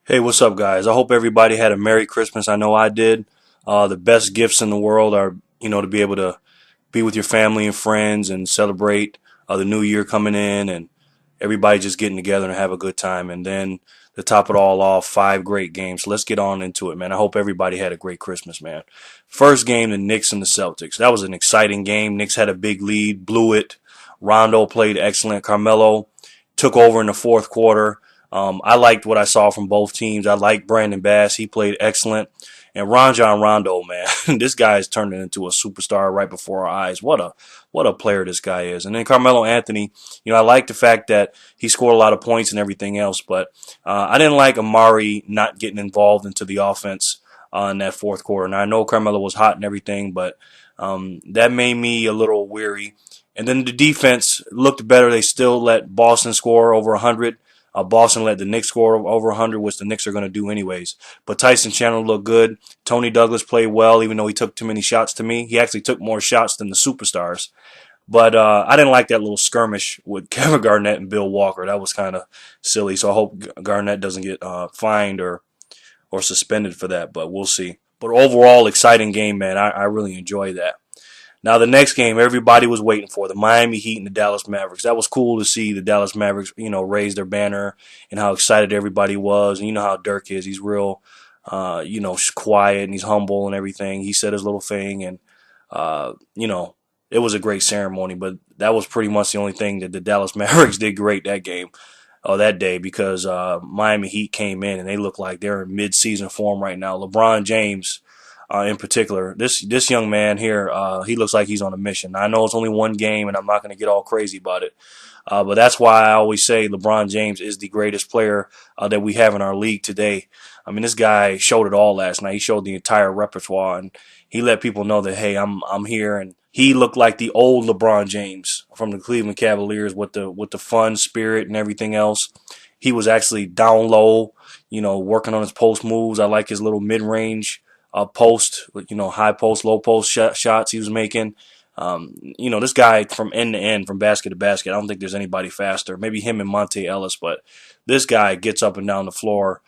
Hey, what's up, guys? I hope everybody had a Merry Christmas. I know I did. The best gifts in the world are, to be able to be with your family and friends and celebrate the new year coming in and everybody just getting together and have a good time. And then to top it all off, 5 great games. So let's get on into it, man. I hope everybody had a great Christmas, man. First game, the Knicks and the Celtics. That was an exciting game. Knicks had a big lead, blew it. Rondo played excellent. Carmelo took over in the fourth quarter. I liked what I saw from both teams. I liked Brandon Bass. He played excellent. And Rajon Rondo, man, this guy is turning into a superstar right before our eyes. What a player this guy is. And then Carmelo Anthony, I like the fact that he scored a lot of points and everything else, but I didn't like Amari not getting involved into the offense in that fourth quarter. Now I know Carmelo was hot and everything, but that made me a little weary. And then the defense looked better. They still let Boston score over 100. Boston let the Knicks score over 100, which the Knicks are going to do anyways. But Tyson Chandler looked good. Tony Douglas played well, even though he took too many shots to me. He actually took more shots than the superstars. But I didn't like that little skirmish with Kevin Garnett and Bill Walker. That was kind of silly. So I hope Garnett doesn't get fined or suspended for that. But we'll see. But overall, exciting game, man. I really enjoyed that. Now, the next game everybody was waiting for, the Miami Heat and the Dallas Mavericks. That was cool to see the Dallas Mavericks, raise their banner and how excited everybody was. And you know how Dirk is. He's real, quiet and he's humble and everything. He said his little thing and, it was a great ceremony. But that was pretty much the only thing that the Dallas Mavericks did great that game or that day because Miami Heat came in and they look like they're in mid-season form right now. LeBron James in particular. This young man here, he looks like he's on a mission. I know it's only one game, and I'm not going to get all crazy about it. But that's why I always say LeBron James is the greatest player that we have in our league today. I mean, this guy showed it all last night. He showed the entire repertoire, and he let people know that, hey, I'm here. And he looked like the old LeBron James from the Cleveland Cavaliers with the fun spirit and everything else. He was actually down low, working on his post moves. I like his little mid-range post, high post, low post shots he was making. This guy from end to end, from basket to basket, I don't think there's anybody faster. Maybe him and Monte Ellis, but this guy gets up and down the floor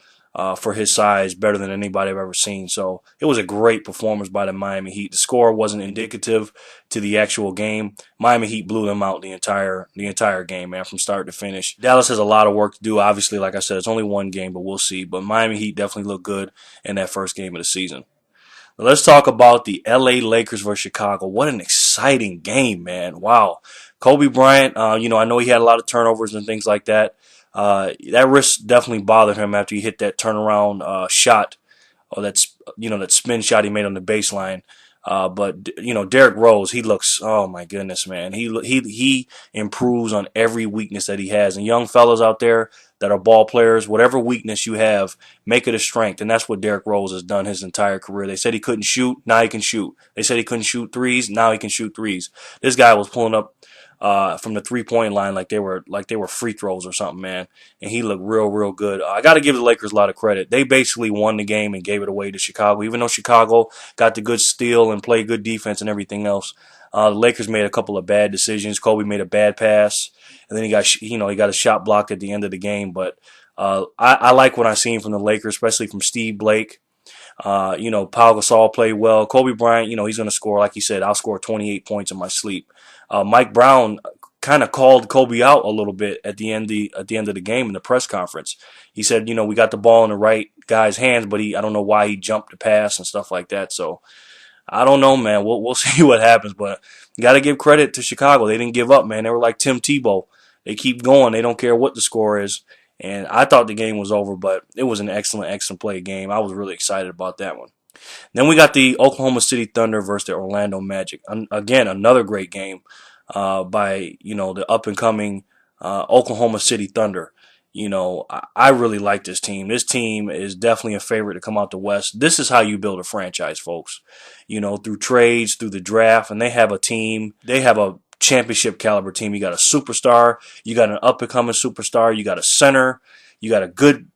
for his size better than anybody I've ever seen. So it was a great performance by the Miami Heat. The score wasn't indicative to the actual game. Miami Heat blew them out the entire game, man, from start to finish. Dallas has a lot of work to do. Obviously, like I said, it's only one game, but we'll see. But Miami Heat definitely looked good in that first game of the season. Let's talk about the LA Lakers versus Chicago. What an exciting game, man. Wow. Kobe Bryant, I know he had a lot of turnovers and things like that. That wrist definitely bothered him after he hit that turnaround shot or that spin shot he made on the baseline. But Derrick Rose, he looks, oh my goodness, man. He improves on every weakness that he has. And young fellas out there that are ball players, whatever weakness you have, make it a strength. And that's what Derrick Rose has done his entire career. They said he couldn't shoot, now he can shoot. They said he couldn't shoot threes, now he can shoot threes. This guy was pulling up from the 3-point line like they were free throws or something, man. And he looked real good. I got to give the Lakers a lot of credit. They basically won the game and gave it away to Chicago, even though Chicago got the good steal and played good defense and everything else. The Lakers made a couple of bad decisions. Kobe made a bad pass, and then he got a shot blocked at the end of the game. But I like what I've seen from the Lakers, especially from Steve Blake. Paul Gasol played well. Kobe Bryant, he's going to score. Like he said, I'll score 28 points in my sleep. Mike Brown kind of called Kobe out a little bit at the end of the game in the press conference. He said, we got the ball in the right guy's hands, but I don't know why he jumped the pass and stuff like that. So I don't know, man. We'll see what happens, but you got to give credit to Chicago. They didn't give up, man. They were like Tim Tebow. They keep going. They don't care what the score is. And I thought the game was over, but it was an excellent play game. I was really excited about that one. Then we got the Oklahoma City Thunder versus the Orlando Magic. Again, another great game by the up and coming Oklahoma City Thunder. I really like this team. This team is definitely a favorite to come out the West. This is how you build a franchise, folks. Through trades, through the draft, and they have a team. They have a championship caliber team. You got a superstar. You got an up and coming superstar. You got a center. You got a good,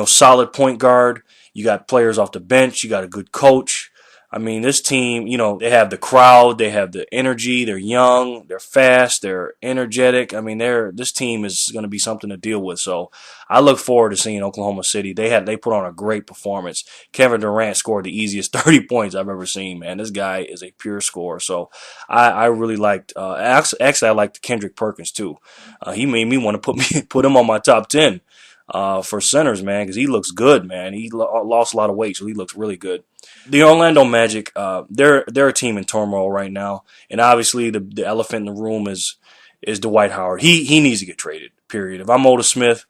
solid point guard. You got players off the bench. You got a good coach. I mean, this team, they have the crowd, they have the energy, they're young, they're fast, they're energetic. I mean, this team is going to be something to deal with. So I look forward to seeing Oklahoma City. They put on a great performance. Kevin Durant scored the easiest 30 points I've ever seen, man. This guy is a pure scorer. So I really liked, actually, I liked Kendrick Perkins too. He made me want to put him on my top 10 for centers, man, because he looks good, man. He lost a lot of weight, so he looks really good. The Orlando Magic, they're a team in turmoil right now, and obviously the elephant in the room is Dwight Howard. He needs to get traded. Period. If I'm Otis Smith,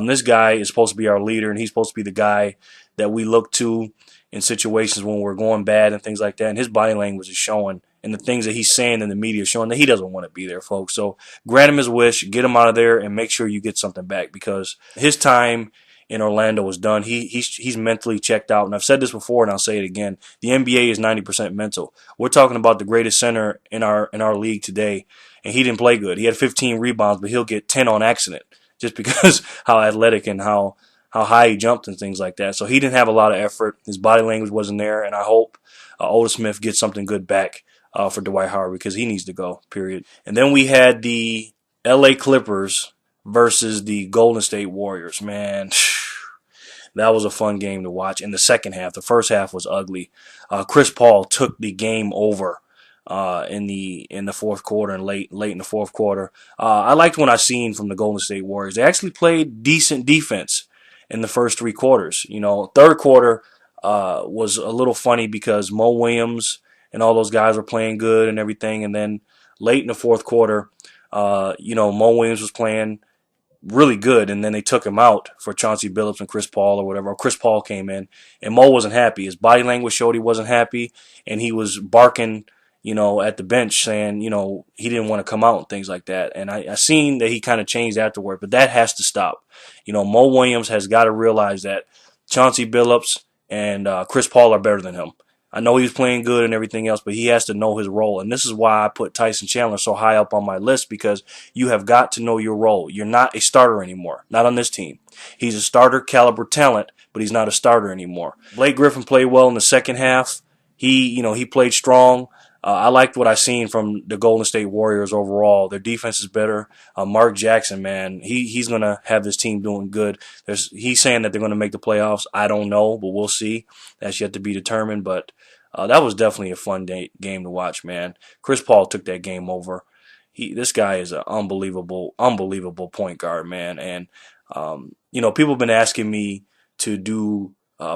this guy is supposed to be our leader, and he's supposed to be the guy that we look to in situations when we're going bad and things like that. And his body language is showing, and the things that he's saying in the media is showing that he doesn't want to be there, folks. So grant him his wish, get him out of there, and make sure you get something back, because his time in Orlando is done. He's mentally checked out, and I've said this before, and I'll say it again. The NBA is 90% mental. We're talking about the greatest center in our league today, and he didn't play good. He had 15 rebounds, but he'll get 10 on accident just because how athletic and how high he jumped and things like that. So he didn't have a lot of effort. His body language wasn't there, and I hope Otis Smith gets something good back for Dwight Howard, because he needs to go, period. And then we had the LA Clippers versus the Golden State Warriors. Man, that was a fun game to watch in the second half. The first half was ugly. Chris Paul took the game over in the fourth quarter and late in the fourth quarter. I liked what I seen from the Golden State Warriors. They actually played decent defense in the first three quarters. Third quarter was a little funny because Mo Williams and all those guys were playing good and everything, and then late in the fourth quarter, Mo Williams was playing really good, and then they took him out for Chauncey Billups and Chris Paul or whatever. Or Chris Paul came in, and Mo wasn't happy. His body language showed he wasn't happy, and he was barking, at the bench saying, he didn't want to come out and things like that. And I seen that he kind of changed afterward, but that has to stop. Mo Williams has got to realize that Chauncey Billups and Chris Paul are better than him. I know he was playing good and everything else, but he has to know his role. And this is why I put Tyson Chandler so high up on my list, because you have got to know your role. You're not a starter anymore, not on this team. He's a starter caliber talent, but he's not a starter anymore. Blake Griffin played well in the second half. He played strong. I liked what I seen from the Golden State Warriors overall. Their defense is better. Mark Jackson, man, he's going to have this team doing good. He's saying that they're going to make the playoffs. I don't know, but we'll see. That's yet to be determined. But that was definitely a fun game to watch, man. Chris Paul took that game over. This guy is an unbelievable point guard, man. And, people have been asking me to do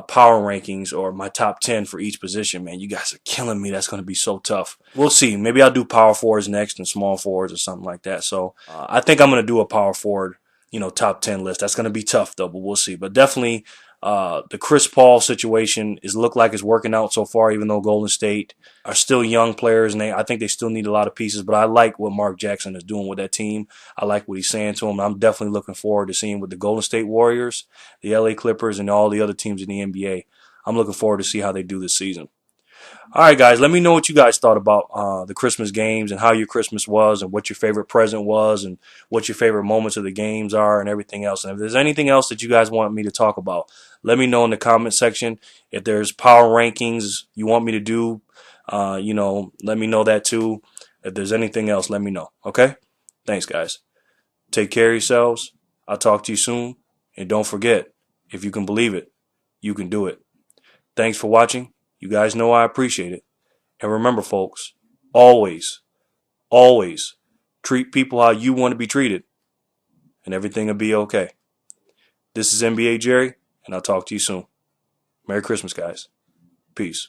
power rankings or my top 10 for each position. Man, you guys are killing me. That's going to be so tough. We'll see. Maybe I'll do power forwards next and small forwards or something like that. So I think I'm going to do a power forward, top 10 list. That's going to be tough though, but we'll see. But definitely the Chris Paul situation look like it's working out so far, even though Golden State are still young players, and I think they still need a lot of pieces. But I like what Mark Jackson is doing with that team. I like what he's saying to them. I'm definitely looking forward to seeing with the Golden State Warriors, the LA Clippers, and all the other teams in the NBA. I'm looking forward to see how they do this season. All right, guys, let me know what you guys thought about the Christmas games and how your Christmas was and what your favorite present was and what your favorite moments of the games are and everything else. And if there's anything else that you guys want me to talk about, let me know in the comment section. If there's power rankings you want me to do, let me know that too. If there's anything else, let me know. Okay? Thanks, guys. Take care of yourselves. I'll talk to you soon. And don't forget, if you can believe it, you can do it. Thanks for watching. You guys know I appreciate it. And remember, folks, always treat people how you want to be treated, and everything will be okay. This is NBA Jerry, and I'll talk to you soon. Merry Christmas, guys. Peace.